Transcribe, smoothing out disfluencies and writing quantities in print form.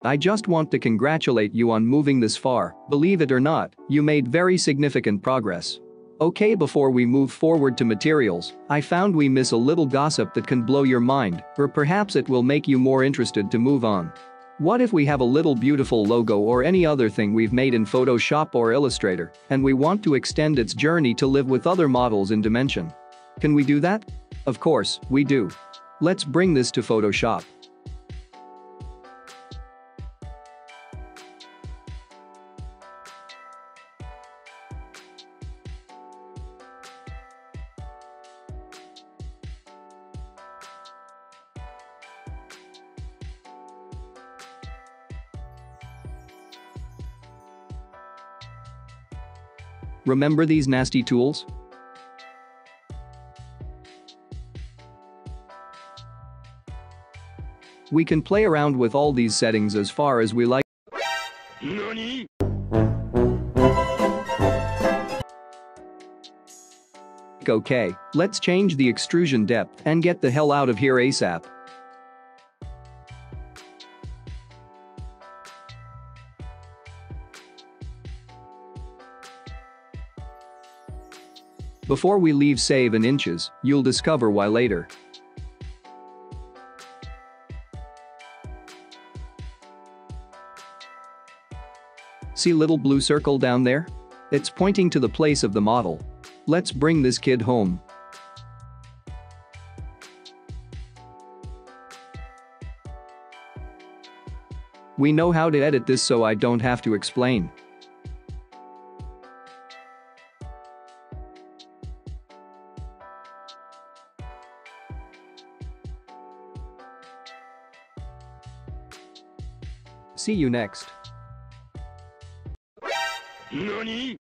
I just want to congratulate you on moving this far. Believe it or not, you made very significant progress. Okay, before we move forward to materials, I found we miss a little gossip that can blow your mind, or perhaps it will make you more interested to move on. What if we have a little beautiful logo or any other thing we've made in Photoshop or Illustrator, and we want to extend its journey to live with other models in Dimension? Can we do that? Of course, we do. Let's bring this to Photoshop. Remember these nasty tools? We can play around with all these settings as far as we like. NANI?! Okay, let's change the extrusion depth and get the hell out of here ASAP. Before we leave, save in inches, you'll discover why later. See little blue circle down there? It's pointing to the place of the model. Let's bring this kid home. We know how to edit this, so I don't have to explain. See you next. NANI?!